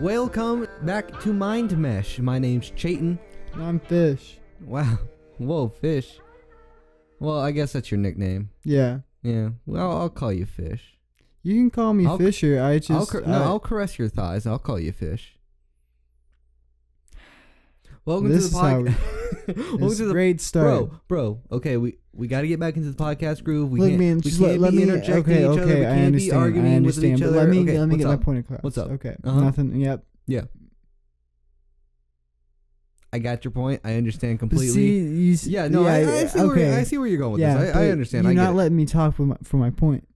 Welcome back to MindMesh. My name's Chayton. I'm Fish. Wow. Whoa, Fish. Well, I guess that's your nickname. Yeah. Yeah. Well, I'll call you Fish. You can call me Fisher. I'll caress your thighs. I'll call you Fish. Welcome to the podcast. Great start. Bro. Okay, we got to get back into the podcast groove. We Look, can't, man, we just can't let be me interjecting each other. We I can't understand. be arguing with each But other. let me Okay, get what's my up? point across. What's up? Okay. Uh-huh. Nothing. Yep. Yeah. I got your point. I understand But completely. see, I see where you're going with this. I understand. You're not letting me talk for my point.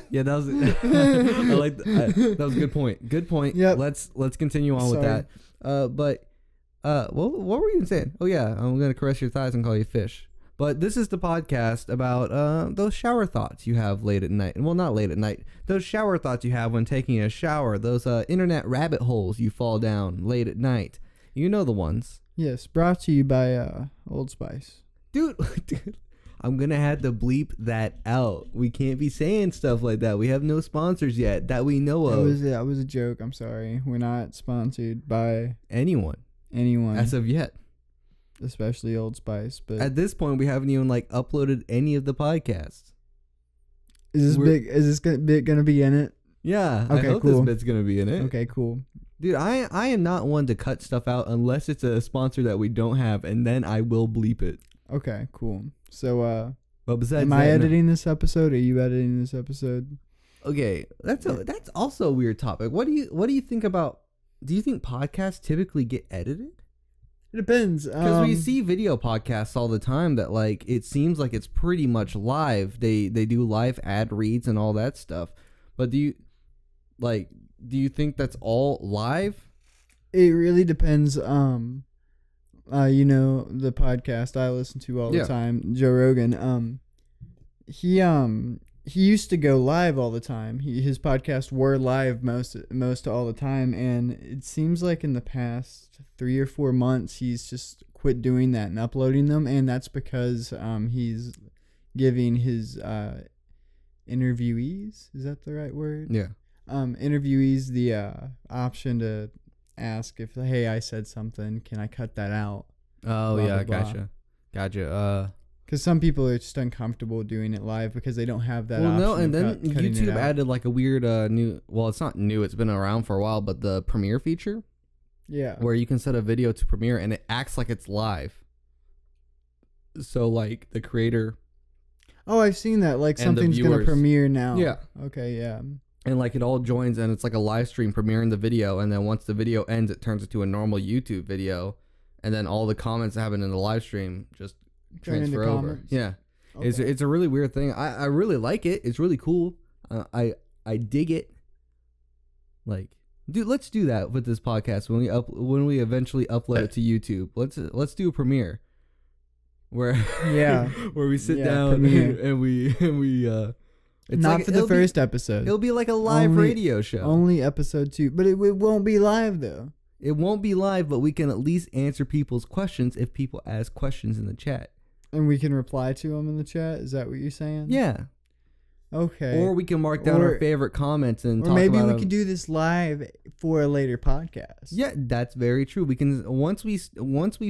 Yeah, that was. I like that was a good point. Good point. Yep. Let's continue on with that. What were you even saying? Oh yeah, I'm gonna caress your thighs and call you Fish. But this is the podcast about those shower thoughts you have late at night. Well, not late at night. Those shower thoughts you have when taking a shower. Those internet rabbit holes you fall down late at night. You know the ones. Yes, brought to you by Old Spice. Dude, I'm gonna have to bleep that out. We can't be saying stuff like that. We have no sponsors yet that we know of. That was a joke. I'm sorry. We're not sponsored by anyone as of yet. Especially Old Spice, but at this point we haven't even uploaded any of the podcasts. Is this bit gonna be in it? Yeah. Okay, I hope cool. this bit's gonna be in it. Okay, cool. Dude, I am not one to cut stuff out unless it's a sponsor that we don't have, and then I will bleep it. Okay, cool. So but besides am I editing this episode? Or are you editing this episode? Okay, that's also a weird topic. What do you think about? Do you think podcasts typically get edited? It depends. Because we see video podcasts all the time that it seems like it's pretty much live. They do live ad reads and all that stuff. But do you think that's all live? It really depends. The podcast I listen to all the time, Joe Rogan. He used to go live all the time. His podcasts were live most all the time, and it seems like in the past 3 or 4 months he's just quit doing that and uploading them, and that's because he's giving his interviewees, is that the right word? Yeah. Interviewees the option to ask if, hey, I said something, can I cut that out? Oh, blah, yeah, blah, blah. Gotcha. Because some people are just uncomfortable doing it live because they don't have that option. Well, no, and then YouTube it added a weird new. Well, it's not new; it's been around for a while. But the Premiere feature, where you can set a video to Premiere and it acts like it's live. So the creator. Oh, I've seen that. Something's gonna premiere now. Yeah. Okay. Yeah. And it all joins and it's like a live stream premiering the video, and then once the video ends, it turns into a normal YouTube video, and then all the comments that happen in the live stream just transfer over. Comments. Yeah. Okay. It's a really weird thing. I really like it. It's really cool. I dig it. Dude, let's do that with this podcast when we eventually upload it to YouTube. Let's do a premiere where where we sit down and we it's not for the first episode. It'll be like a live radio show. Only episode 2, but it won't be live though. It won't be live, but we can at least answer people's questions if people ask questions in the chat. And we can reply to them in the chat? Is that what you're saying? Yeah. Okay. Or we can mark down our favorite comments and talk about maybe we could do this live for a later podcast. Yeah, that's very true. We can once we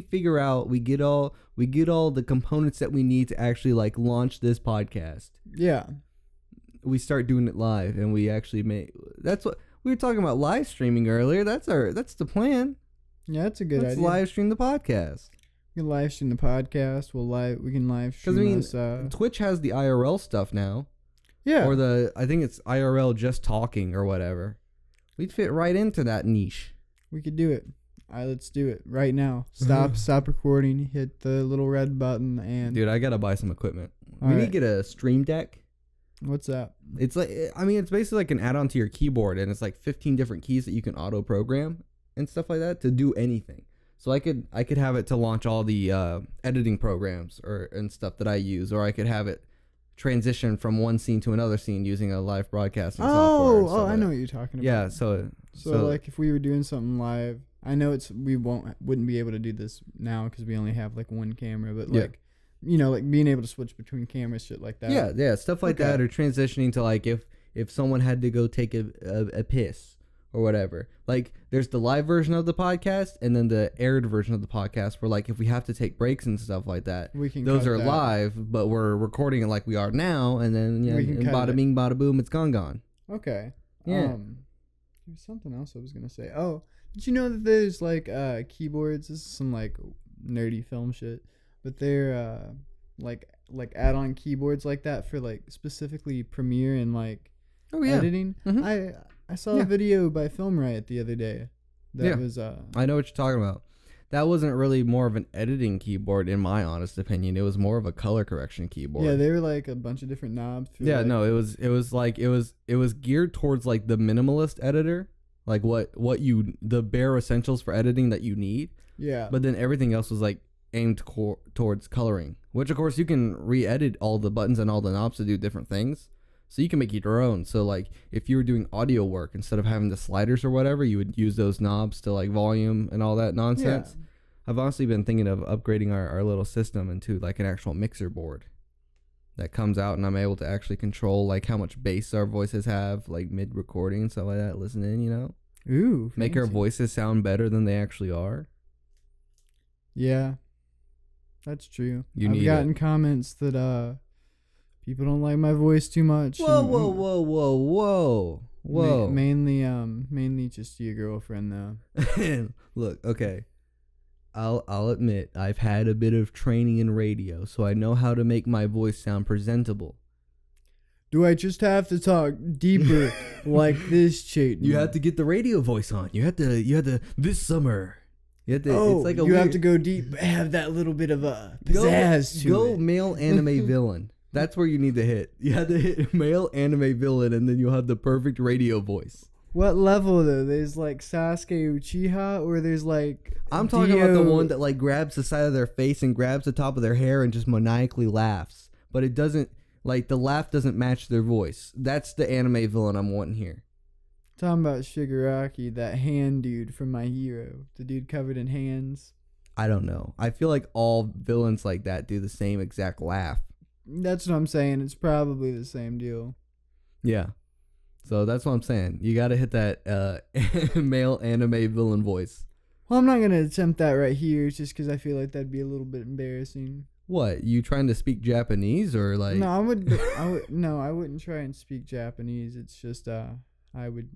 figure out we get all the components that we need to actually launch this podcast. Yeah. We start doing it live and we actually that's what we were talking about, live streaming earlier. That's the plan. Yeah, that's a good idea. Let's live stream the podcast. We can live stream the podcast. We can live stream us. Twitch has the IRL stuff now. Yeah. Or I think it's IRL just talking or whatever. We'd fit right into that niche. We could do it. All right, let's do it right now. Stop recording. Hit the little red button and. Dude, I gotta buy some equipment. We need to get a Stream Deck. What's that? It's it's basically like an add-on to your keyboard, and it's 15 different keys that you can auto program and stuff like that to do anything. So I could have it to launch all the editing programs and stuff that I use, or I could have it transition from one scene to another scene using a live broadcasting software. I know what you're talking about. Yeah, so if we were doing something live, I know we wouldn't be able to do this now because we only have one camera, but like being able to switch between cameras, shit like that. Yeah, stuff like that, or transitioning to like if someone had to go take a piss or whatever. Like there's the live version of the podcast and then the aired version of the podcast where like if we have to take breaks and stuff like that, those are live, but we're recording it like we are now, and then and bada bing bada boom, it's gone. Okay. Yeah. There's something else I was gonna say. Oh, did you know that there's like keyboards? This is some like nerdy film shit, but they're like add-on keyboards like that for like specifically Premiere and like editing. Mm-hmm. I saw a video by Film Riot the other day. That was I know what you're talking about. That wasn't really more of an editing keyboard in my honest opinion. It was more of a color correction keyboard. Yeah, they were like a bunch of different knobs. It was geared towards like the minimalist editor, like the bare essentials for editing that you need. Yeah. But then everything else was like aimed towards coloring, which of course you can re-edit all the buttons and all the knobs to do different things. So you can make it your own. So like if you were doing audio work, instead of having the sliders or whatever, you would use those knobs to like volume and all that nonsense. Yeah. I've honestly been thinking of upgrading our little system into like an actual mixer board that comes out, and I'm able to actually control like how much bass our voices have, like mid recording and stuff like that. Listen in, Ooh, fancy. Make our voices sound better than they actually are. Yeah, that's true. I've gotten comments that people don't like my voice too much. Whoa. Mainly just your girlfriend though. Look, okay. I'll admit I've had a bit of training in radio, so I know how to make my voice sound presentable. Do I just have to talk deeper like this, Chayton? You have to get the radio voice on. You have to this summer. You have to, it's like have to go deep, have that little bit of a pizzazz to it. Go male anime villain. That's where you need to hit. You have to hit male anime villain, and then you'll have the perfect radio voice. What level though? There's like Sasuke Uchiha, or there's like I'm talking about the one that like grabs the side of their face and grabs the top of their hair and just maniacally laughs, but it doesn't like the laugh doesn't match their voice. That's the anime villain I'm wanting here. Talking about Shigaraki, that hand dude from My Hero, the dude covered in hands. I don't know. I feel like all villains like that do the same exact laugh. That's what I'm saying. It's probably the same deal. Yeah. So that's what I'm saying. You got to hit that male anime villain voice. Well, I'm not going to attempt that right here just because I feel like that'd be a little bit embarrassing. What? You trying to speak Japanese or like? No, I wouldn't try and speak Japanese. It's just I would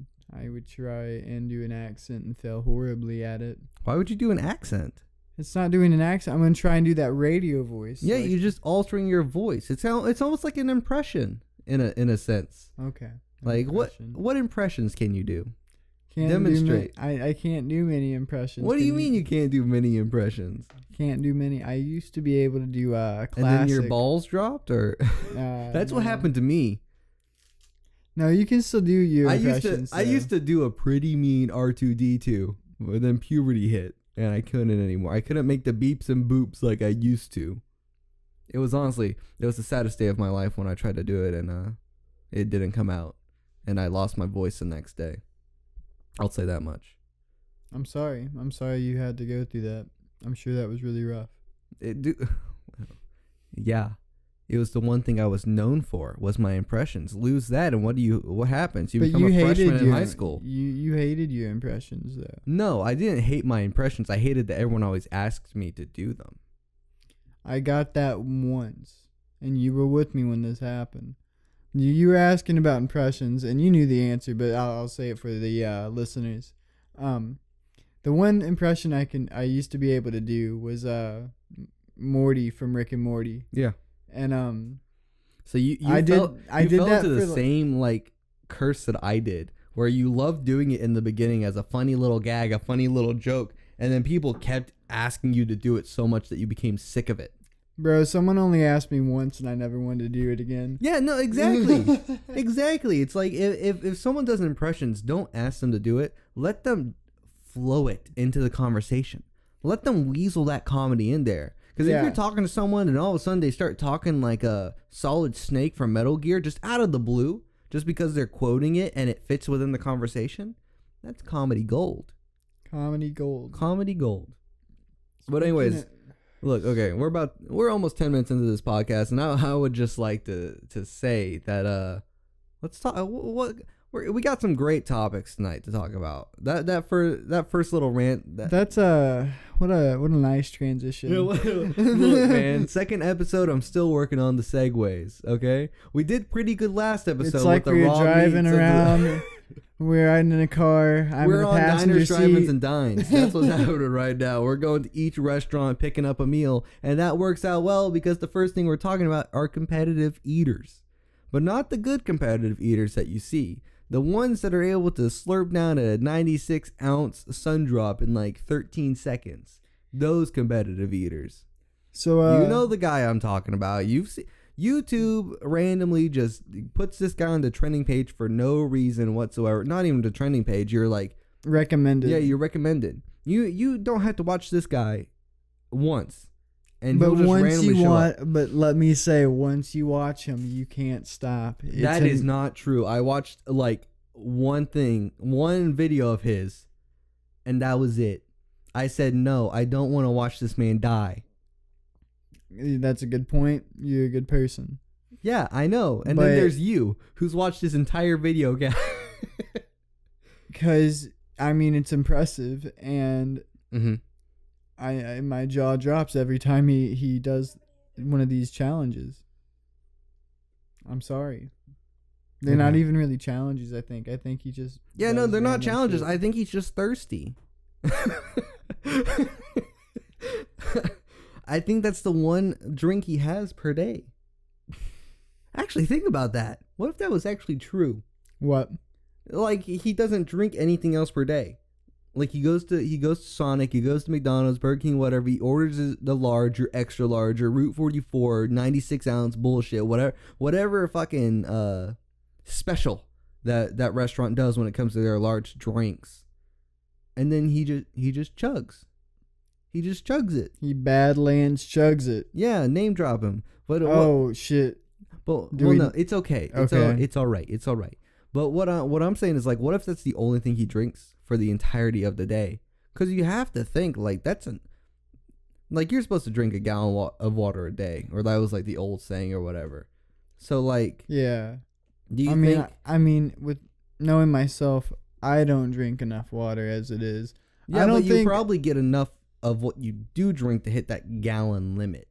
try and do an accent and fail horribly at it. Why would you do an accent? It's not doing an accent. I'm going to try and do that radio voice. Yeah, you're just altering your voice. It's almost like an impression in a sense. Okay. Like what impressions can you do? Can't demonstrate. I can't do many impressions. What do you mean you can't do many impressions? Can't do many. I used to be able to do classic. And then your balls dropped, or that's what happened to me. No, you can still do your impressions. I used to do a pretty mean R2D2, but then puberty hit, and I couldn't anymore. I couldn't make the beeps and boops like I used to. It was the saddest day of my life when I tried to do it, and it didn't come out. And I lost my voice the next day. I'll say that much. I'm sorry you had to go through that. I'm sure that was really rough. Yeah. It was the one thing I was known for, was my impressions. Lose that, and what happens? You become a freshman in high school. You hated your impressions, though. No, I didn't hate my impressions. I hated that everyone always asked me to do them. I got that once, and you were with me when this happened. You were asking about impressions, and you knew the answer, but I'll say it for the listeners. The one impression I used to be able to do was Morty from Rick and Morty. Yeah. And so you I fell into the same like curse that I did, where you loved doing it in the beginning as a funny little gag, a funny little joke, and then people kept asking you to do it so much that you became sick of it. Bro, someone only asked me once, and I never wanted to do it again. Yeah, no, exactly. Exactly. It's like if someone does impressions, don't ask them to do it. Let them flow it into the conversation. Let them weasel that comedy in there. Because if you're talking to someone and all of a sudden they start talking like a Solid Snake from Metal Gear, just out of the blue, just because they're quoting it and it fits within the conversation, that's comedy gold. Comedy gold. Comedy gold. But anyways, Look, okay, we're almost 10 minutes into this podcast, and I would just like to say that let's talk. We got some great topics tonight to talk about. That first little rant. That's what a nice transition. Look, man, second episode. I'm still working on the segues. Okay, we did pretty good last episode. It's like with the we were raw driving meats around. We're riding in a car. We're in the on passenger diners, drive-ins, seat. and dines. That's what's happening right now. We're going to each restaurant, picking up a meal, and that works out well because the first thing we're talking about are competitive eaters, but not the good competitive eaters that you see. The ones that are able to slurp down a 96-ounce sun drop in like 13 seconds. Those competitive eaters. So you know the guy I'm talking about. You've seen. YouTube randomly just puts this guy on the trending page for no reason whatsoever. Not even the trending page. You're like recommended. Yeah, you're recommended. You don't have to watch this guy once, and but he'll just once randomly you show want, up. but let me say, once you watch him, you can't stop. That is not true. I watched like one video of his, and that was it. I said no. I don't want to watch this man die. That's a good point. You're a good person. Yeah, I know. And then there's you, who's watched his entire video. Because, I mean, it's impressive. And mm-hmm. my jaw drops every time he does one of these challenges. I'm sorry. They're not even really challenges, I think. I think he just... Yeah, no, they're not challenges. Shit. I think he's just thirsty. I think that's the one drink he has per day. Actually, think about that. What if that was actually true? What? Like, he doesn't drink anything else per day. Like, he goes to Sonic, he goes to McDonald's, Burger King, whatever. He orders the large or extra large or Route 44, 96-ounce bullshit, whatever fucking special that restaurant does when it comes to their large drinks. And then he just chugs. He just chugs it. He badlands chugs it. Yeah, name drop him. But shit. But no, it's okay. It's all right. It's all right. But what I'm saying is, like, what if that's the only thing he drinks for the entirety of the day? Because you have to think, like, you're supposed to drink a gallon of water a day, or that was like the old saying or whatever. So like, yeah. Do you think? I mean, with knowing myself, I don't drink enough water as it is. Yeah, but you probably get enough of what you do drink to hit that gallon limit.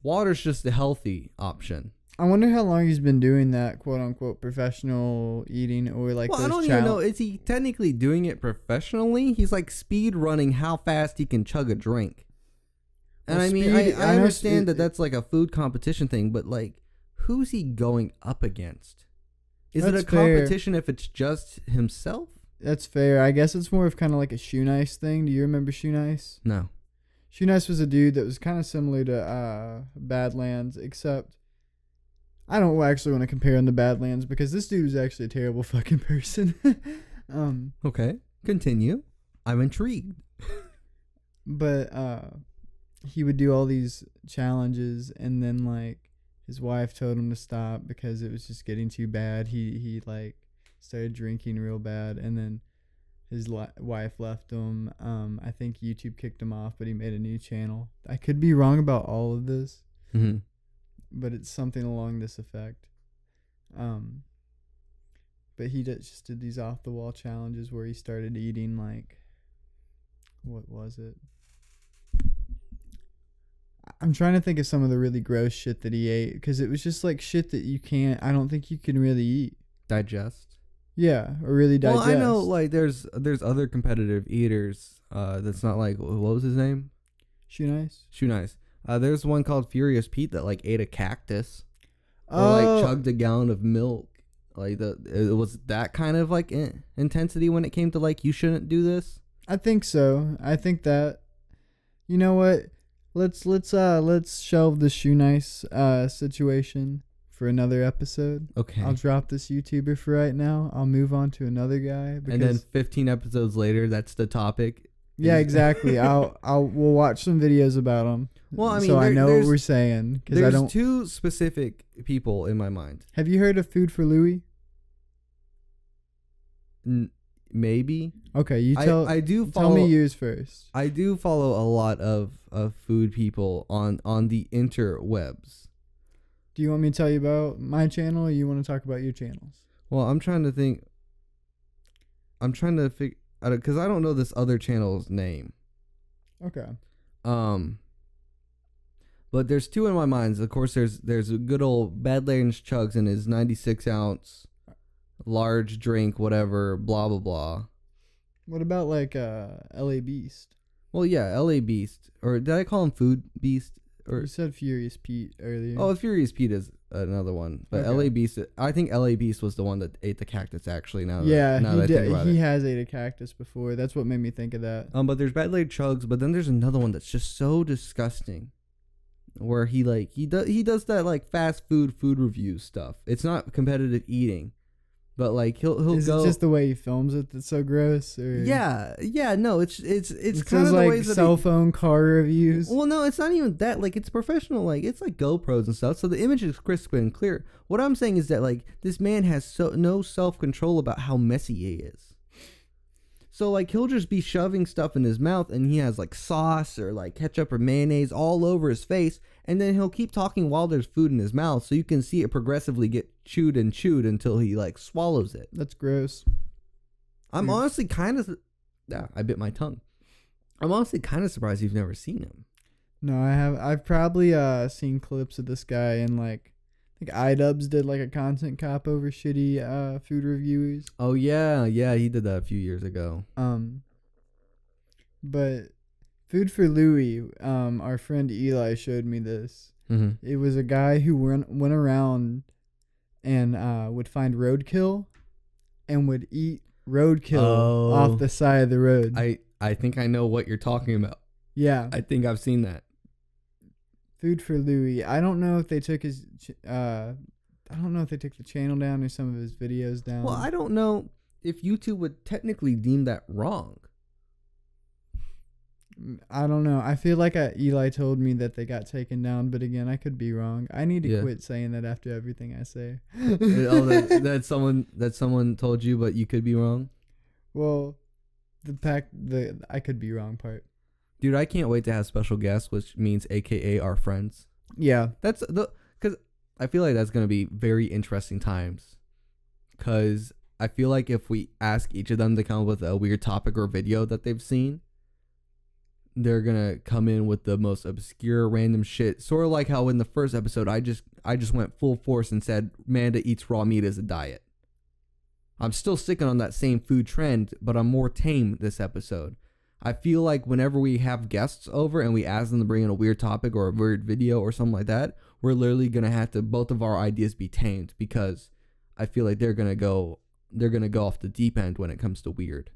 Water's just a healthy option. I wonder how long he's been doing that quote unquote professional eating, or like. Well, I don't even know. Is he technically doing it professionally? He's like speed running how fast he can chug a drink. And well, I mean, I understand that that's like a food competition thing, but like, who's he going up against? Is it a competition if it's just himself? That's fair. I guess it's more of kind of like a Shoe Nice thing. Do you remember Shoe Nice? No. Shoe Nice was a dude that was kind of similar to Badlands, except I don't actually want to compare him to Badlands because this dude was actually a terrible fucking person. Okay, continue. I'm intrigued. But he would do all these challenges, and then like his wife told him to stop because it was just getting too bad. He like started drinking real bad, and then his wife left him. I think YouTube kicked him off, but he made a new channel. I could be wrong about all of this, but it's something along this effect. But he just did these off the wall challenges where he started eating like, what was it? I'm trying to think of some of the really gross shit that he ate, because it was just like shit that I don't think you can really eat. Digest. Yeah, or really digest. Well, I know like there's other competitive eaters that's not like, what was his name? Shoe Nice. Shoe Nice. There's one called Furious Pete that like ate a cactus. Or like chugged a gallon of milk. Like it was that kind of like intensity when it came to like, you shouldn't do this. I think so. I think that, you know what? Let's shelve the Shoe Nice situation for another episode. Okay. I'll drop this YouTuber for right now. I'll move on to another guy. And then 15 episodes later, that's the topic. Yeah, exactly. we'll watch some videos about him. Well, I mean, so I know what we're saying, because I don't. There's two specific people in my mind. Have you heard of Food for Louie? maybe. Okay, you tell. I do follow. Tell me yours first. I do follow a lot of food people on the interwebs. Do you want me to tell you about my channel, or you want to talk about your channels? Well, I'm trying to think. I'm trying to figure out because I don't know this other channel's name. Okay. But there's two in my mind. Of course, there's a good old Badlands Chugs and his 96-ounce large drink, whatever, blah blah blah. What about like LA Beast? Well, yeah, LA Beast, or did I call him Food Beast? Or you said Furious Pete earlier. Oh, Furious Pete is another one, but Okay. LA Beast. I think LA Beast was the one that ate the cactus. Actually, now yeah, that I think about he it. has ate a cactus before. That's what made me think of that. But there's Badlands Chugs, but then there's another one that's just so disgusting, where he does that like fast food review stuff. It's not competitive eating. But like he'll Is go. it just the way he films it that's so gross? Or Yeah, no, it's kind those of the like ways that cell phone car reviews. well, no, it's not even that. Like it's professional. Like it's like GoPros and stuff. So the image is crisp and clear. What I'm saying is that like this man has no self control about how messy he is. So like he'll just be shoving stuff in his mouth, and he has like sauce or like ketchup or mayonnaise all over his face, and then he'll keep talking while there's food in his mouth, so you can see it progressively get chewed until he like swallows it. That's gross. I'm honestly kind of, I bit my tongue. I'm honestly kind of surprised you've never seen him. No, I have. I've probably seen clips of this guy in like, I think iDubbbz did like a content cop over shitty food reviewers. Oh yeah, he did that a few years ago. But Food for Louie, our friend Eli showed me this. Mm-hmm. It was a guy who went around and would find roadkill and would eat roadkill off the side of the road. I think I know what you're talking about. Yeah. I think I've seen that. Food for Louie. I don't know if they took his I don't know if they took the channel down or some of his videos down. Well, I don't know if YouTube would technically deem that wrong. I don't know. I feel like Eli told me that they got taken down, but again, I could be wrong. I need to quit saying that after everything I say. that someone told you, but you could be wrong. Well, the I could be wrong part. Dude, I can't wait to have special guests, which means AKA our friends. Yeah, because I feel like that's gonna be very interesting times. Because I feel like if we ask each of them to come up with a weird topic or video that they've seen, they're gonna come in with the most obscure random shit, sort of like how in the first episode I just went full force and said Manda eats raw meat as a diet. I'm still sticking on that same food trend, but I'm more tame this episode. I feel like whenever we have guests over and we ask them to bring in a weird topic or a weird video or something like that, we're literally gonna have to both of our ideas be tamed, because I feel like they're gonna go off the deep end when it comes to weird.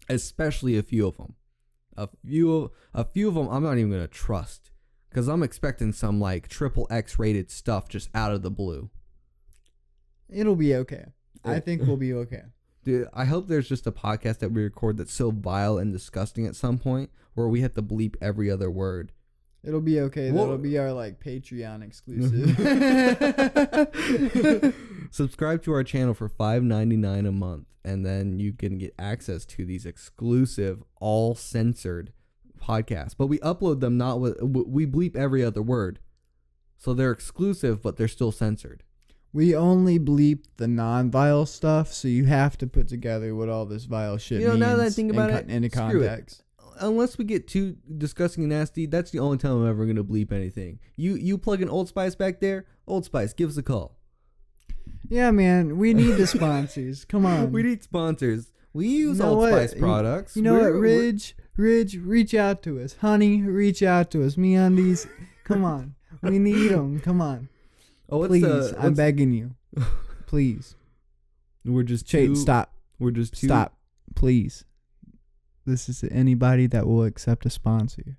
Especially a few of them. A few of them I'm not even gonna trust, because I'm expecting some like XXX rated stuff just out of the blue. it'll be okay. I think we'll be okay. Dude, I hope there's just a podcast that we record that's so vile and disgusting at some point where we have to bleep every other word. It'll be okay. That'll be our like Patreon exclusive. Subscribe to our channel for $5.99 a month, and then you can get access to these exclusive, all censored podcasts. But we upload them not with, we bleep every other word, so they're exclusive, but they're still censored. We only bleep the non-vile stuff, so you have to put together what all this vile shit means. Now that I think about it, into screw context. Unless we get too disgusting and nasty, that's the only time I'm ever going to bleep anything. You plug in Old Spice back there, Old Spice, give us a call. Yeah, man, we need the sponsors. Come on. We need sponsors. We use Old Spice products. You know what, Ridge, reach out to us. Honey, reach out to us. MeUndies, come on. We need them. Come on. Oh, please, I'm begging you. Please. We're just stop. We're just stop. Please. This is anybody that will accept a sponsor.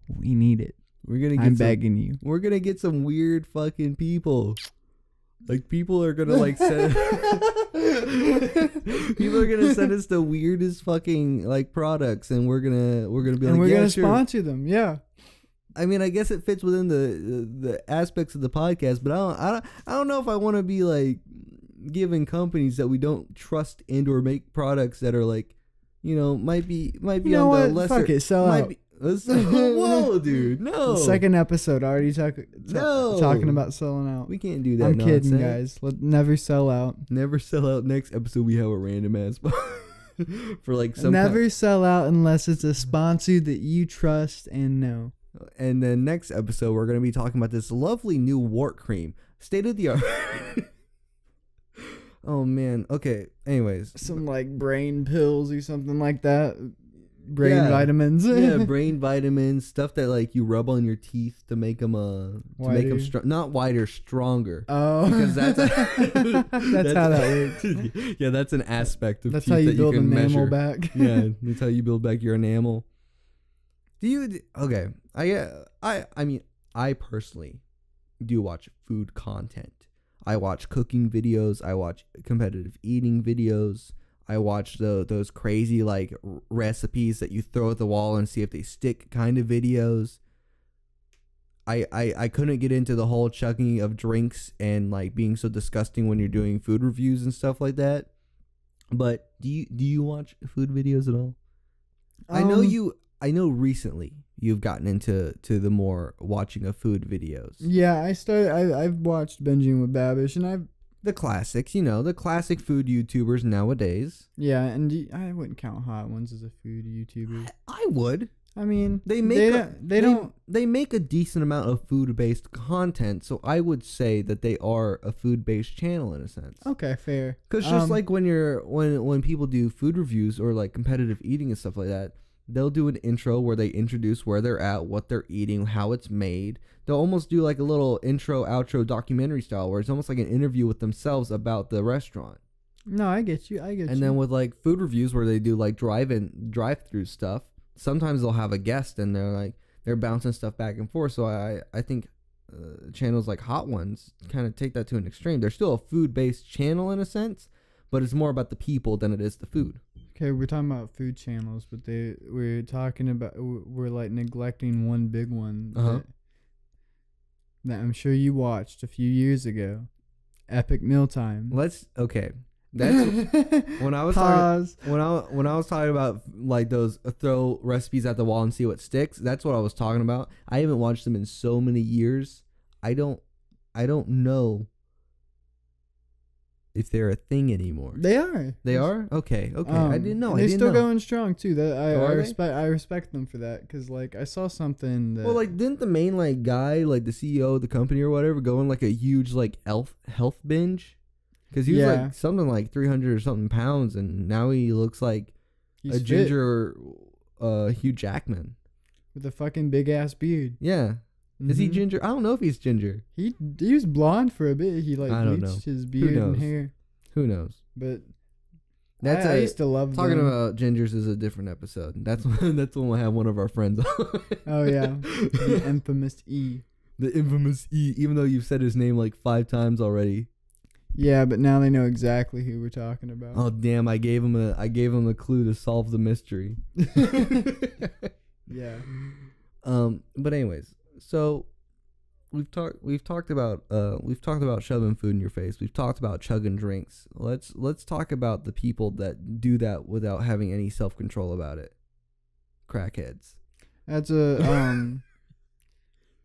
We need it. I'm begging you. We're gonna get some weird fucking people. Like people are gonna like send. People are gonna send us the weirdest fucking like products, and we're gonna be like, we're gonna sponsor them. Yeah. I mean, I guess it fits within the aspects of the podcast, but I don't know if I want to be like giving companies that we don't trust and or make products that are like, might be You on know the what? lesser. Fuck it, sell might out. be- Whoa, dude, no. The second episode already No. talking about selling out. We can't do that. I'm nonsense. kidding, guys. Never sell out. Never sell out. Next episode, we have a random ass for like some. Never sell out unless it's a sponsor that you trust and know. And then next episode, we're gonna be talking about this lovely new wart cream, state of the art. Oh man. Okay. Anyways, Some like brain pills or something like that. Brain vitamins. Yeah, brain vitamins, stuff that like you rub on your teeth to make them not whiter, stronger. Oh, because that's that's how that works. Yeah, that's an aspect of That's teeth how you that build you can enamel measure. back. Yeah, that's how you build back your enamel. Okay. I mean, I personally do watch food content. I watch cooking videos. I watch competitive eating videos. I watch those crazy like recipes that you throw at the wall and see if they stick kind of videos. I couldn't get into the whole chugging of drinks and like being so disgusting when you're doing food reviews and stuff like that. But do you watch food videos at all? I know recently you've gotten into the more watching of food videos. Yeah, I've watched Binging with Babish, and the classics, the classic food YouTubers nowadays. Yeah, and I wouldn't count Hot Ones as a food YouTuber. I would. I mean, they make a decent amount of food-based content, so I would say that they are a food-based channel in a sense. Okay, fair. Because just like when people do food reviews or like competitive eating and stuff like that, they'll do an intro where they introduce where they're at, what they're eating, how it's made. They'll almost do like a little intro, outro documentary style where it's almost like an interview with themselves about the restaurant. No, I get you. And then with like food reviews where they do like drive-through stuff, sometimes they'll have a guest and they're bouncing stuff back and forth. So I think channels like Hot Ones kind of take that to an extreme. They're still a food-based channel in a sense, but it's more about the people than it is the food. Okay, we're talking about food channels, but we're like neglecting one big one that I'm sure you watched a few years ago. Epic Mealtime. Okay. That's when I was talking about like those throw recipes at the wall and see what sticks. That's what I was talking about. I haven't watched them in so many years. I don't know if they're a thing anymore. They are. They are? Okay. I didn't know. They're still going strong too. That I respect them for that, because like I saw something that, well, like didn't the main like guy, like the CEO of the company or whatever, go on like a huge like health binge? Because he was like something like 300 or something pounds, and now he looks like he's a ginger Hugh Jackman with a fucking big ass beard. Yeah. Mm-hmm. Is he ginger? I don't know if he's ginger. He was blonde for a bit. He like bleached his beard and hair. Who knows? But I used to love talking about gingers is a different episode. That's when we'll have one of our friends on. Oh yeah, the infamous E. The infamous E. Even though you've said his name like 5 times already. Yeah, but now they know exactly who we're talking about. Oh damn! I gave him a clue to solve the mystery. Yeah. But anyways, so we've talked about shoving food in your face. We've talked about chugging drinks. Let's talk about the people that do that without having any self-control about it. Crackheads. That's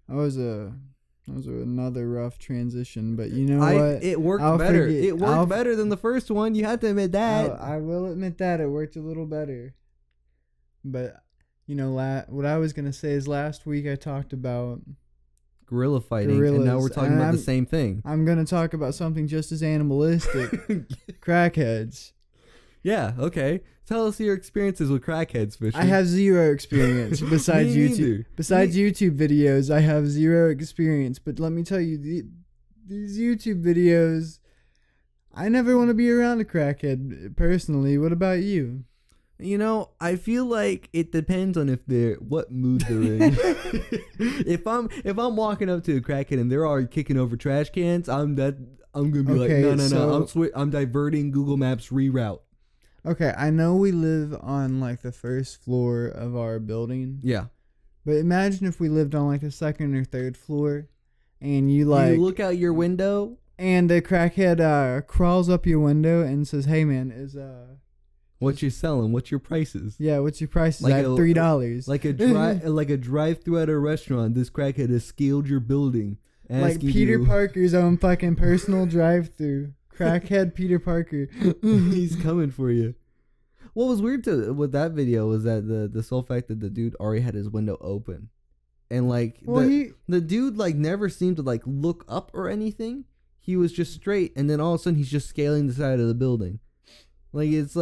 that was another rough transition, but you know what? It worked better. It worked better than the first one. You had to admit that. I will admit that it worked a little better. But you know, what I was gonna say is last week I talked about gorilla fighting, and now we're talking about the same thing. I'm gonna talk about something just as animalistic: crackheads. Yeah. Okay. Tell us your experiences with crackheads, Fisher. I have zero experience besides YouTube. Besides YouTube videos, I have zero experience. But let me tell you, these YouTube videos, I never want to be around a crackhead personally. What about you? You know, I feel like it depends on what mood they're in. If I'm walking up to a crackhead and they're already kicking over trash cans, I'm gonna be no. I'm diverting Google Maps reroute. Okay, I know we live on like the first floor of our building. Yeah. But imagine if we lived on like the second or third floor, and you look out your window And the crackhead crawls up your window and says, "Hey man, is what you selling? What's your prices? Yeah, what's your prices? Like I have $3. Like a drive-through at a restaurant. This crackhead has scaled your building. Like Peter Parker's own fucking personal drive-through. Crackhead Peter Parker. He's coming for you. What was weird with that video was that the sole fact that the dude already had his window open, and like the dude like never seemed to like look up or anything. He was just straight, and then all of a sudden he's just scaling the side of the building. Like it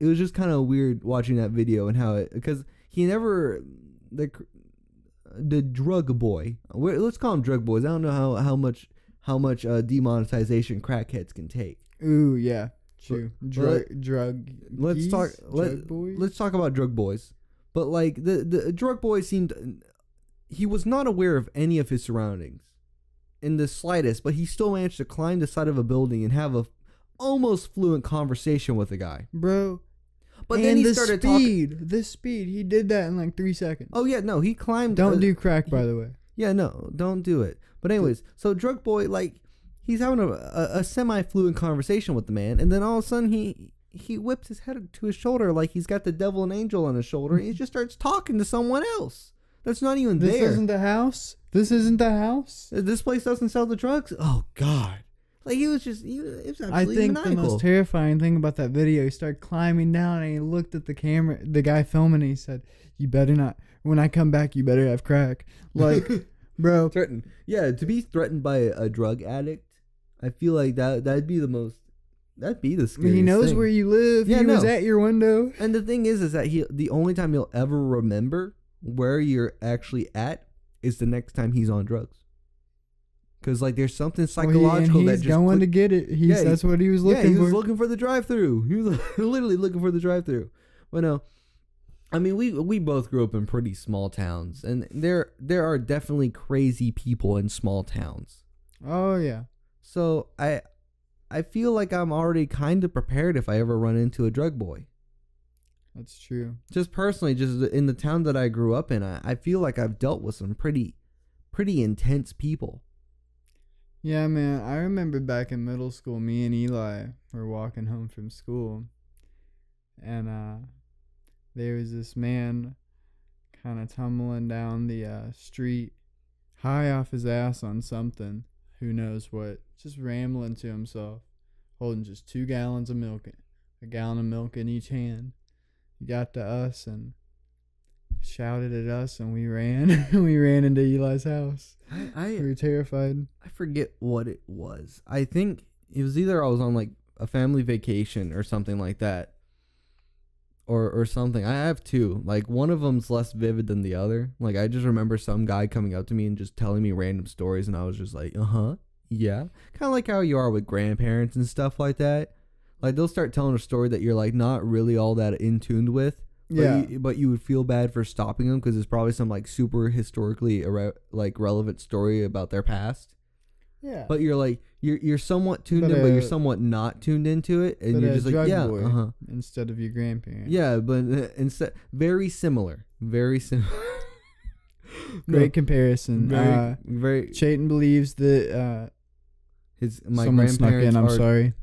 was just kind of weird watching that video and how it, because he never the drug boy. Let's call him drug boys. I don't know how much demonetization crackheads can take. Ooh yeah. True. Let's talk about drug boys. But like the drug boy he was not aware of any of his surroundings in the slightest, but he still managed to climb the side of a building and have a almost fluent conversation with a guy. Bro. But then he started talking. The speed. He did that in like 3 seconds. Oh yeah, no, he climbed. Don't do crack, by the way. Yeah, no, don't do it. But anyways, so drug boy, like, he's having a semi-fluent conversation with the man, and then all of a sudden he whips his head to his shoulder like he's got the devil and angel on his shoulder, and he just starts talking to someone else that's not even there. This isn't the house? This isn't the house? This place doesn't sell the drugs? Oh, God. Like, it was absolutely I think maniacal. the most terrifying thing about that video, he started climbing down, and he looked at the camera, the guy filming, and he said, "You better not, when I come back, you better have crack." Like, bro. Threatened. Yeah, to be threatened by a drug addict, I feel like that'd be the scariest He knows thing. where you live. Yeah, he was at your window. And the thing is that the only time he'll ever remember where you're actually at is the next time he's on drugs. Because like there's something psychological that just going to get it. That's what he was looking for. Yeah, he was looking for the drive-through. He was literally looking for the drive-through. But no, I mean we both grew up in pretty small towns, and there are definitely crazy people in small towns. Oh yeah. So I feel like I'm already kind of prepared if I ever run into a drug boy. That's true. Just personally, just in the town that I grew up in, I feel like I've dealt with some pretty intense people. Yeah, man. I remember back in middle school, me and Eli were walking home from school, and there was this man kind of tumbling down the street, high off his ass on something. Who knows what? Just rambling to himself, holding just 2 gallons of milk, a gallon of milk in each hand. He got to us and shouted at us, and we ran. We ran into Eli's house. We were terrified. I forget what it was. I think it was either I was on like a family vacation or something like that, or something. I have 2. Like one of them's less vivid than the other. Like I just remember some guy coming up to me and just telling me random stories, and I was just like, yeah, kind of like how you are with grandparents and stuff like that. Like they'll start telling a story that you're like not really all that in tune with. But you would feel bad for stopping them because it's probably some like super historically relevant story about their past. Yeah. But you're like you're somewhat tuned in, but you're somewhat not tuned into it, and you're just like instead of your grandparents. Yeah, but instead very similar. Great comparison. Very. Chayton believes that my someone grandparents snuck in. I'm sorry.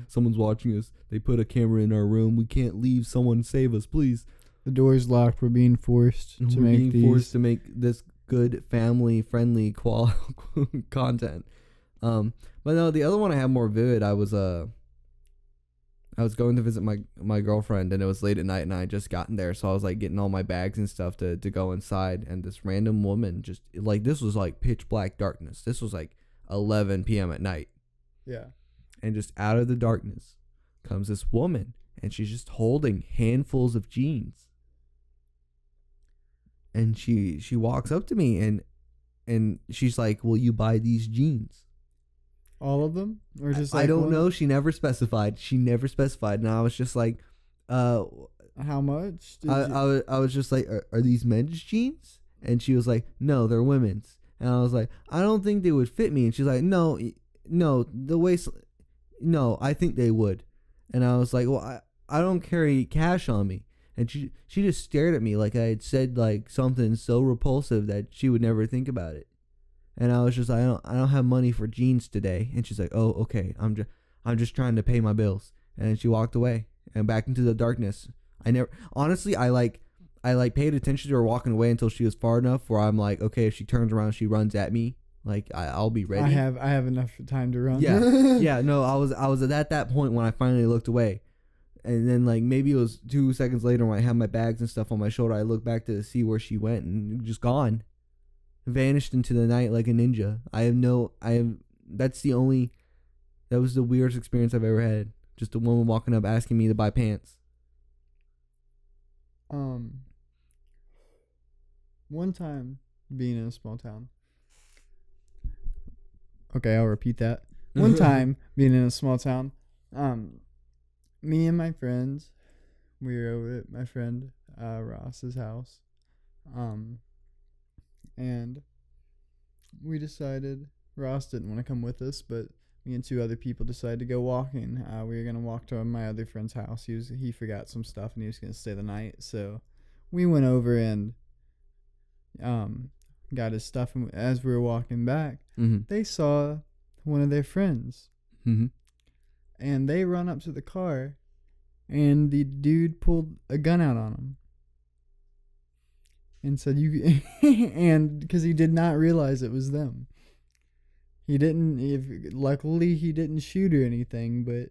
Someone's watching us. They put a camera in our room. We can't leave. Someone save us, please. The door's locked. We're being forced to make this good family friendly content. But no, the other one I have more vivid. I was going to visit my girlfriend, and it was late at night, and I had just gotten there, so I was like getting all my bags and stuff to go inside, and this random woman just like, this was like pitch black darkness. This was like 11 p.m. at night. Yeah. And just out of the darkness comes this woman, and she's just holding handfuls of jeans. And she walks up to me, and she's like, "Will you buy these jeans?" All of them? Or just like I don't know. She never specified. And I was just like, how much? I was just like, are these men's jeans? And she was like, no, they're women's. And I was like, I don't think they would fit me. And she's like, no, the waist, no, I think they would. And I was like, well, I don't carry cash on me. And she just stared at me like I had said like something so repulsive that she would never think about it. And I was just like, I don't have money for jeans today. And she's like, oh, okay. I'm just trying to pay my bills. And then she walked away and back into the darkness. Honestly, I paid attention to her walking away until she was far enough where I'm like, okay, if she turns around, she runs at me. Like I'll be ready. I have enough time to run. Yeah. Yeah. No, I was at that point when I finally looked away. And then like maybe it was 2 seconds later when I had my bags and stuff on my shoulder, I looked back to see where she went and just gone. Vanished into the night like a ninja. That was the weirdest experience I've ever had. Just a woman walking up asking me to buy pants. One time being in a small town. Okay, I'll repeat that. One time being in a small town, me and my friends, we were over at my friend Ross's house. And we decided, Ross didn't want to come with us, but me and 2 other people decided to go walking. We were going to walk to my other friend's house. He forgot some stuff and he was going to stay the night. So we went over and got his stuff. And as we were walking back, they saw one of their friends. And they run up to the car and the dude pulled a gun out on him. And said, and because he did not realize it was them. Luckily he didn't shoot or anything, but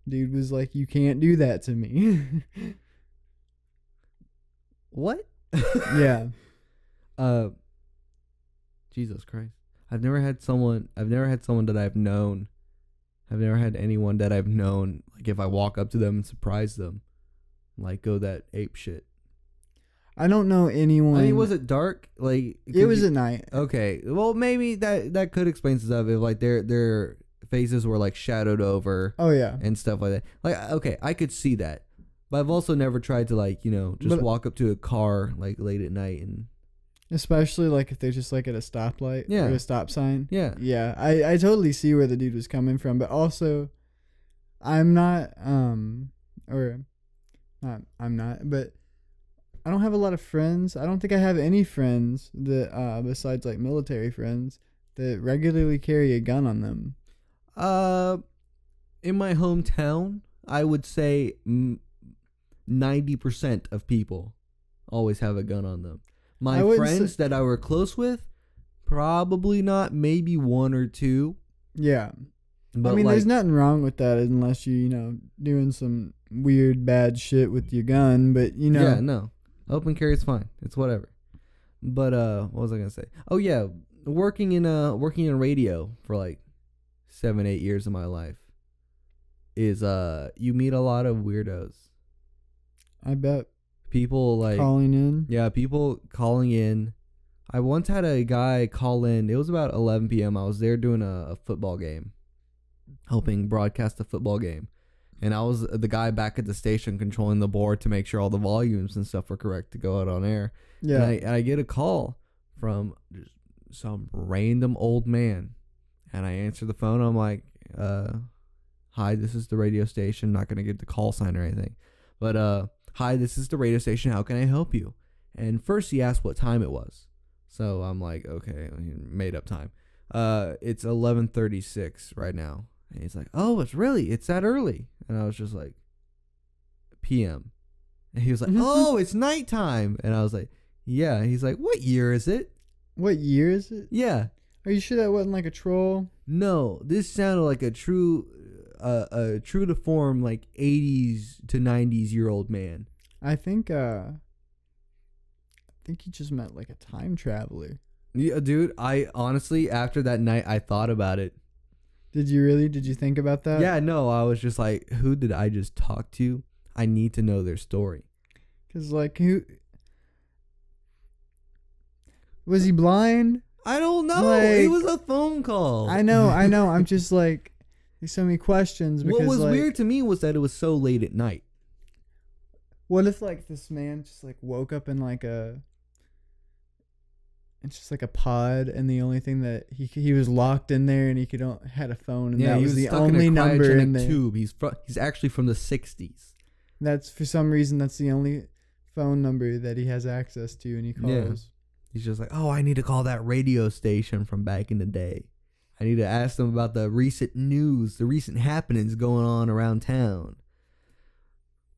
dude was like, you can't do that to me. What? Yeah. Jesus Christ. I've never had someone that I've known. I've never had anyone that I've known, like if I walk up to them and surprise them, like go that ape shit. I don't know anyone. I mean, was it dark? Like it was at night. Okay, well maybe that could explain some stuff if like their faces were like shadowed over. Oh yeah, and stuff like that. Like okay, I could see that, but I've also never tried to just walk up to a car like late at night and. Especially like if they're just like at a stoplight or a stop sign. Yeah, yeah. I totally see where the dude was coming from, but also, I'm not but. I don't have a lot of friends. I don't think I have any friends that, besides like military friends, that regularly carry a gun on them. In my hometown, I would say 90% of people always have a gun on them. My friends that I were close with, probably not. Maybe 1 or 2. Yeah. But I mean, there's nothing wrong with that unless you doing some weird bad shit with your gun. But Yeah, no. Open carry is fine. It's whatever. But what was I gonna say? Oh yeah, working in radio for like 7-8 years of my life is you meet a lot of weirdos. I bet. People like calling in. Yeah, people calling in. I once had a guy call in. It was about 11 p.m. I was there doing a football game, helping broadcast a football game. And I was the guy back at the station controlling the board to make sure all the volumes and stuff were correct to go out on air. Yeah. And I get a call from just some random old man. And I answer the phone. I'm like, hi, this is the radio station. Not going to get the call sign or anything. But, hi, this is the radio station. How can I help you? And first he asked what time it was. So I'm like, okay, made up time. It's 11:36 right now. And he's like, oh, it's that early. And I was just like, PM. And he was like, oh, it's nighttime. And I was like, yeah. And he's like, what year is it? What year is it? Yeah. Are you sure that wasn't like a troll? No, this sounded like a true to form like 80s to 90s year old man. I think he just meant like a time traveler. Yeah, dude. I honestly, after that night, I thought about it. Did you really? Did you think about that? Yeah, no. I was just like, who did I just talk to? I need to know their story. Because, like, who... Was he blind? I don't know. Like, it was a phone call. I know. I'm just like, there's so many questions. Because, what was weird to me was that it was so late at night. What if, like, this man just, like, woke up in, like, it's just like a pod, and the only thing that he was locked in there, and he had a phone, and that was the only number in the tube. He's actually from the 60s. That's for some reason that's the only phone number that he has access to, and he calls. He's just like, oh, I need to call that radio station from back in the day. I need to ask them about the recent news, the recent happenings going on around town.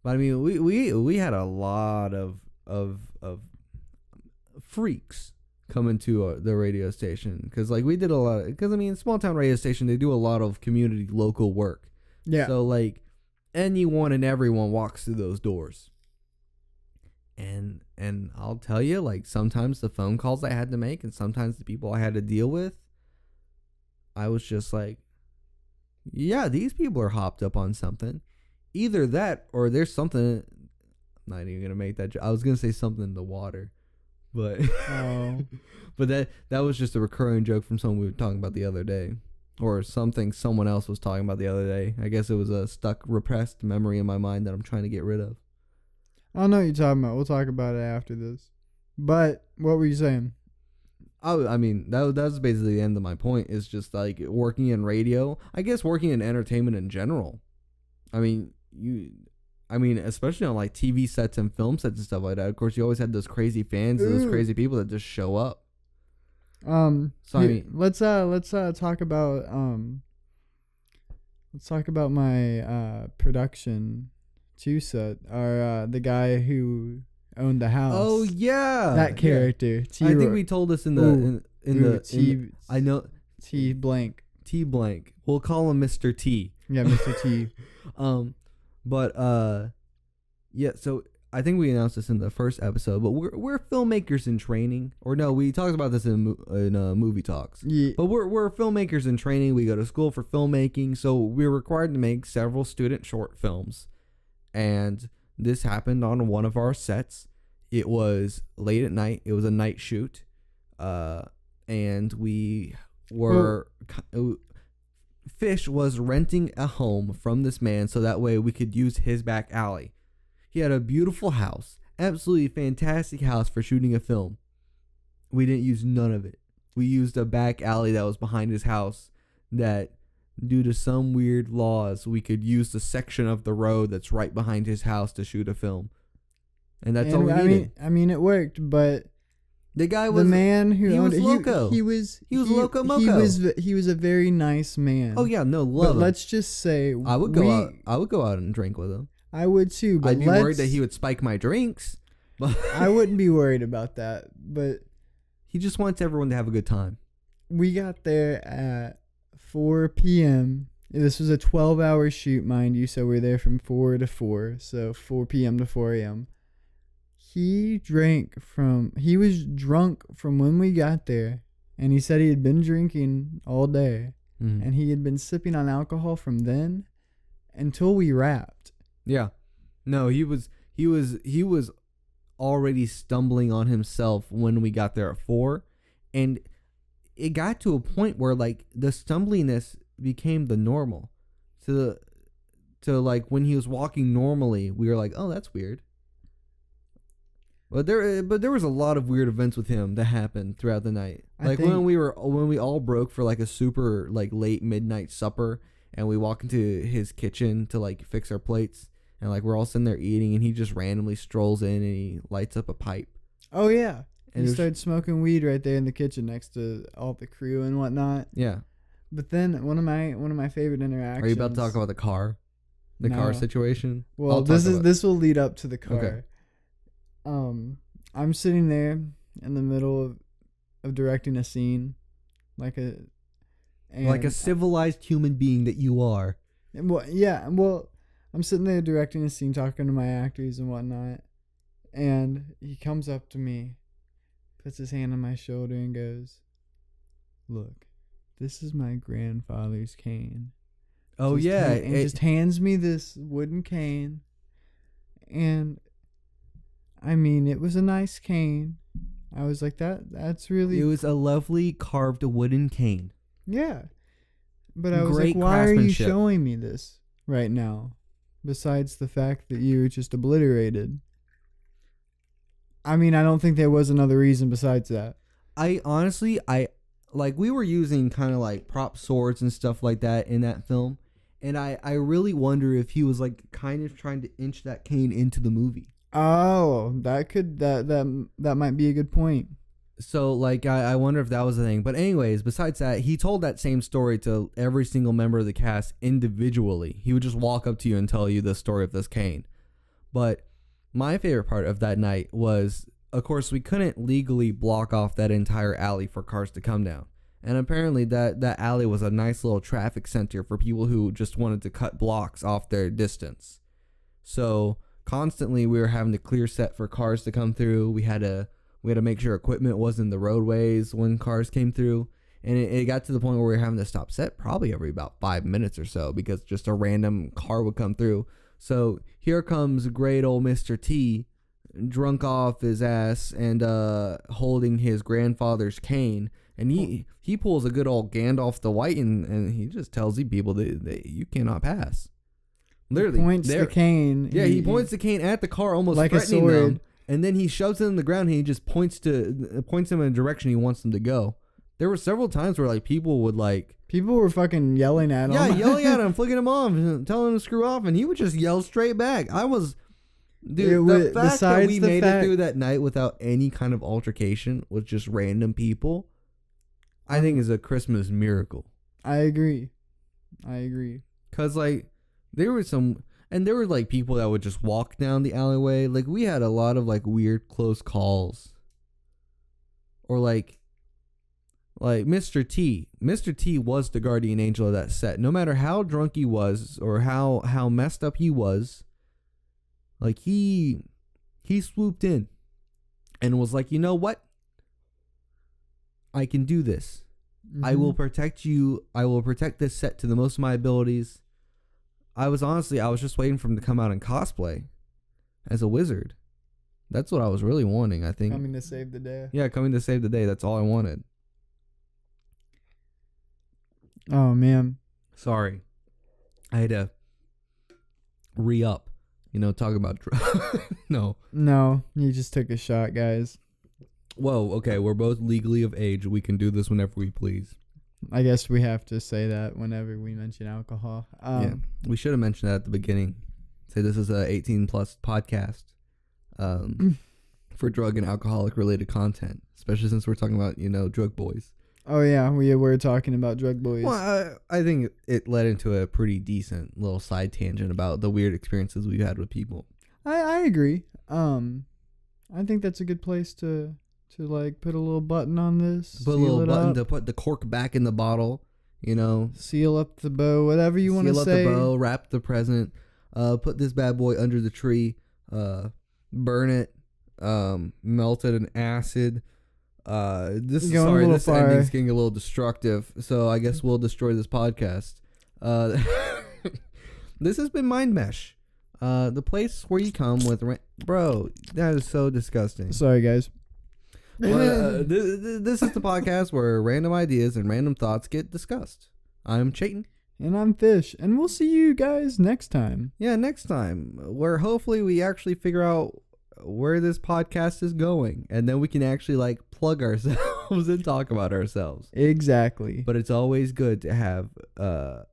But I mean, we had a lot of freaks coming to the radio station, because like we did a lot. Because I mean, small town radio station, they do a lot of community local work. Yeah. So like anyone and everyone walks through those doors. And I'll tell you, like sometimes the phone calls I had to make, and sometimes the people I had to deal with, I was just like, yeah, these people are hopped up on something. Either that or there's something. I'm not even gonna make that joke. I was gonna say something in the water, but but that was just a recurring joke from someone we were talking about the other day, or something someone else was talking about the other day. I guess it was a stuck, repressed memory in my mind that I'm trying to get rid of. I don't know what you're talking about. We'll talk about it after this. But what were you saying? I mean, that was basically the end of my point. Is just like working in radio. I guess working in entertainment in general. I mean, especially on like TV sets and film sets and stuff like that. Of course, you always had those crazy fans and those crazy people that just show up. So I mean, let's talk about my production 2 set, or the guy who owned the house. Oh yeah, that character. Yeah. I think we told this in the I know T blank. T blank. We'll call him Mr. T. Yeah, Mr. T. Yeah. So I think we announced this in the first episode, but we're filmmakers in training. Or no, we talked about this in movie talks. Yeah. But we're filmmakers in training. We go to school for filmmaking, so we're required to make several student short films. And this happened on one of our sets. It was late at night. It was a night shoot. And we were... Fish was renting a home from this man so that way we could use his back alley. He had a beautiful house. Absolutely fantastic house for shooting a film. We didn't use none of it. We used a back alley that was behind his house that... due to some weird laws, we could use the section of the road that's right behind his house to shoot a film. And that's all we needed. I mean, it worked, but the guy was... the man who he owned was it, loco. He was loco moco. He was a very nice man. Oh, yeah, no, love but him. let's just say... I would go out and drink with him. I would too, but I'd be worried that he would spike my drinks. But I wouldn't be worried about that, but... he just wants everyone to have a good time. We got there at 4 p.m. This was a 12-hour shoot, mind you, so we're there from 4 to 4, so 4 p.m. to 4 a.m. He was drunk from when we got there, and he said he had been drinking all day, and he had been sipping on alcohol from then until we wrapped. Yeah. No, he was already stumbling on himself when we got there at 4, and it got to a point where like the stumbliness became the normal. To like when he was walking normally, we were like, "Oh, that's weird." But there was a lot of weird events with him that happened throughout the night. Like when we all broke for like a super like late midnight supper, and we walk into his kitchen to like fix our plates, and like we're all sitting there eating, and he just randomly strolls in and he lights up a pipe. Oh yeah. And he started smoking weed right there in the kitchen next to all the crew and whatnot. Yeah. But then one of my favorite interactions. Are you about to talk about the car? The car situation? Well, this will lead up to the car. Okay. I'm sitting there in the middle of directing a scene, like a civilized human being that you are. Well, I'm sitting there directing a scene, talking to my actors and whatnot, and he comes up to me, puts his hand on my shoulder, and goes, "Look, this is my grandfather's cane." Oh, and just hands me this wooden cane, and I mean, it was a nice cane. I was like, that's really... It was a lovely carved wooden cane. Yeah. But I was like, why are you showing me this right now? Besides the fact that you were just obliterated. I mean, I don't think there was another reason besides that. I honestly, we were using kind of like prop swords and stuff like that in that film. And I really wonder if he was like kind of trying to inch that cane into the movie. Oh, that might be a good point. So, like, I wonder if that was the thing. But anyways, besides that, he told that same story to every single member of the cast individually. He would just walk up to you and tell you the story of this cane. But my favorite part of that night was, of course, we couldn't legally block off that entire alley for cars to come down. And apparently that alley was a nice little traffic center for people who just wanted to cut blocks off their distance. So constantly we were having to clear set for cars to come through. We had to make sure equipment was in the roadways when cars came through. And it got to the point where we were having to stop set probably every about 5 minutes or so because just a random car would come through. So here comes great old Mr. T, drunk off his ass and holding his grandfather's cane. And he pulls a good old Gandalf the White and he just tells the people that you cannot pass. Literally. He points the cane. Yeah, he points the cane at the car, almost like threatening them. And then he shoves it in the ground and he just points them in a direction he wants them to go. There were several times where like people were fucking yelling at him. Yeah, yelling at him, flicking him off, telling him to screw off, and he would just yell straight back. The fact that we made it through that night without any kind of altercation with just random people, I think is a Christmas miracle. I agree. Cause like there were like people that would just walk down the alleyway. Like we had a lot of like weird close calls. Or like Mr. T. Mr. T was the guardian angel of that set. No matter how drunk he was or how messed up he was, like he swooped in and was like, you know what? I can do this. Mm-hmm. I will protect you. I will protect this set to the most of my abilities. I was just waiting for him to come out and cosplay as a wizard. That's what I was really wanting, I think. Coming to save the day. Yeah, coming to save the day. That's all I wanted. Oh, man. Sorry. I had to re-up. Talk about No. No, you just took a shot, guys. Whoa, okay. We're both legally of age. We can do this whenever we please. I guess we have to say that whenever we mention alcohol. Yeah, we should have mentioned that at the beginning. Say this is a 18-plus podcast for drug and alcoholic-related content, especially since we're talking about, drug boys. Oh, yeah, we were talking about drug boys. Well, I think it led into a pretty decent little side tangent about the weird experiences we've had with people. I agree. I think that's a good place to like put a little button on this. Put a little button to put the cork back in the bottle, Seal up the bow, whatever you want to say. Seal up the bow, wrap the present, put this bad boy under the tree, burn it, melt it in acid. This ending's getting a little destructive, so I guess we'll destroy this podcast. This has been MindMesh, the place where you come with bro. That is so disgusting. Sorry, guys. This is the podcast where random ideas and random thoughts get discussed. I'm Chayton. And I'm Fish. And we'll see you guys next time. Yeah, next time. Where hopefully we actually figure out where this podcast is going. And then we can actually like plug ourselves and talk about ourselves. Exactly. But it's always good to have a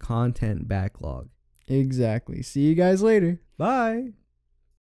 content backlog. Exactly. See you guys later. Bye.